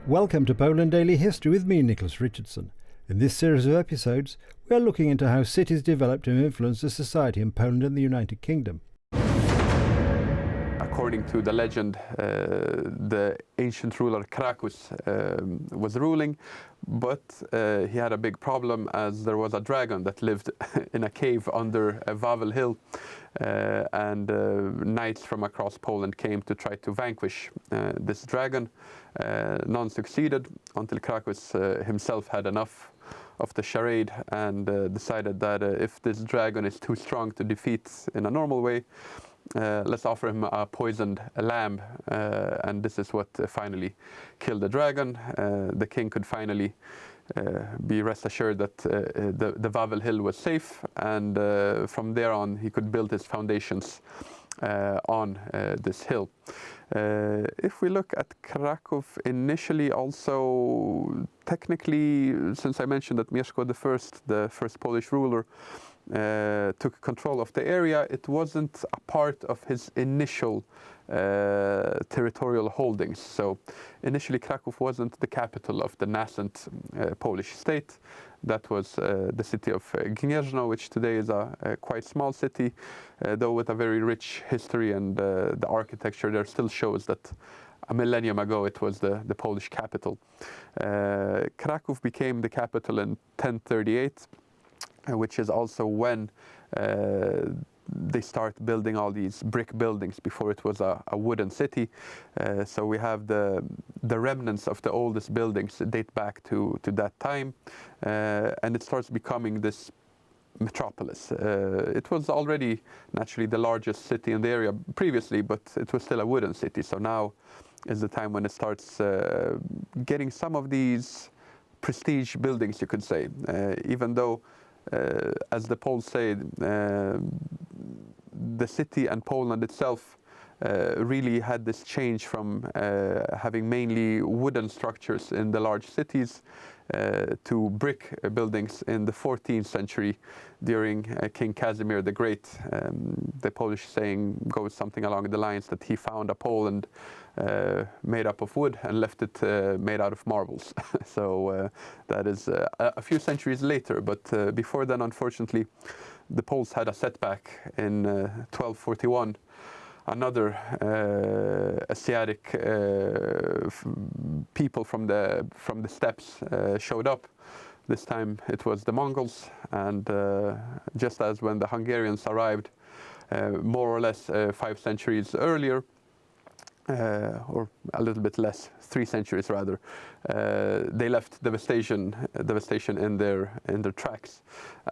Welcome to Poland Daily History with me, Nicholas Richardson. In this series of episodes, we are looking into how cities developed and influenced the society in Poland and the United Kingdom. According to the legend, the ancient ruler Krakow was ruling, but he had a big problem as there was a dragon that lived in a cave under a Wawel hill, and knights from across Poland came to try to vanquish this dragon. None succeeded until Krakow himself had enough of the charade and decided that if this dragon is too strong to defeat in a normal way, let's offer him a poisoned lamb, and this is what finally killed the dragon. The king could finally be rest assured that the Wawel hill was safe, and from there on he could build his foundations on this hill. If we look at Krakow initially, also technically, since I mentioned that Mieszko I, the first Polish ruler, took control of the area, it wasn't a part of his initial territorial holdings. So initially Krakow wasn't the capital of the nascent Polish state. That was the city of Gniezno, which today is a quite small city, though with a very rich history, and the architecture there still shows that a millennium ago it was the Polish capital. Krakow became the capital in 1038, which is also when they start building all these brick buildings. Before it was a wooden city. So we have the remnants of the oldest buildings date back to that time, and it starts becoming this metropolis. It was already naturally the largest city in the area previously, but it was still a wooden city. So now is the time when it starts getting some of these prestige buildings, you could say, even though as the Poles say, the city and Poland itself really had this change from having mainly wooden structures in the large cities to brick buildings in the 14th century during King Casimir the Great. The Polish saying goes something along the lines that he found a Poland made up of wood and left it made out of marbles. So that is a few centuries later, but before then, unfortunately, the Poles had a setback in 1241. Another Asiatic people from the steppes showed up. This time it was the Mongols, and just as when the Hungarians arrived more or less 5 centuries earlier, or a little bit less, 3 centuries rather, they left devastation in their tracks,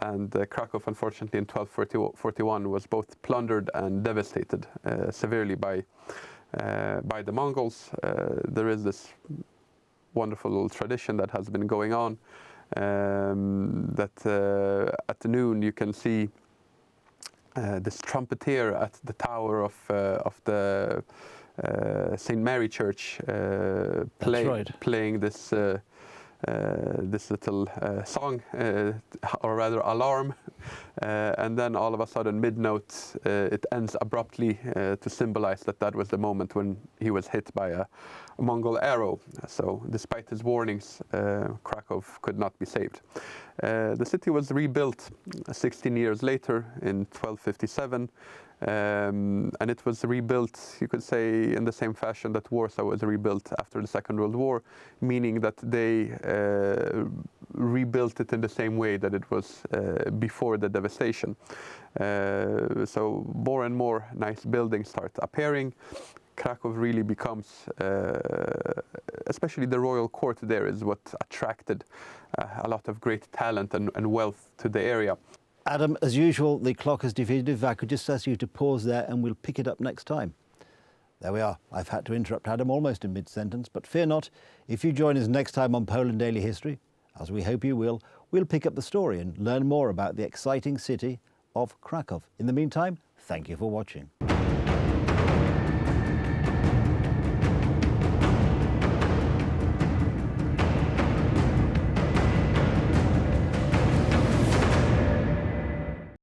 and Krakow, unfortunately, in 1241 was both plundered and devastated severely by the Mongols. There is this wonderful little tradition that has been going on, that at noon you can see this trumpeter at the tower of the St. Mary Church playing this this little song, or rather alarm, and then all of a sudden mid-note it ends abruptly to symbolize that was the moment when he was hit by a Mongol arrow. So despite his warnings, Krakow could not be saved. The city was rebuilt 16 years later in 1257. And it was rebuilt, you could say, in the same fashion that Warsaw was rebuilt after the Second World War, meaning that they rebuilt it in the same way that it was before the devastation. So more and more nice buildings start appearing. Krakow really becomes, especially the royal court there, is what attracted a lot of great talent and wealth to the area. Adam, as usual, the clock has defeated. If I could just ask you to pause there and we'll pick it up next time. There we are. I've had to interrupt Adam almost in mid-sentence, but fear not. If you join us next time on Poland Daily History, as we hope you will, we'll pick up the story and learn more about the exciting city of Krakow. In the meantime, thank you for watching.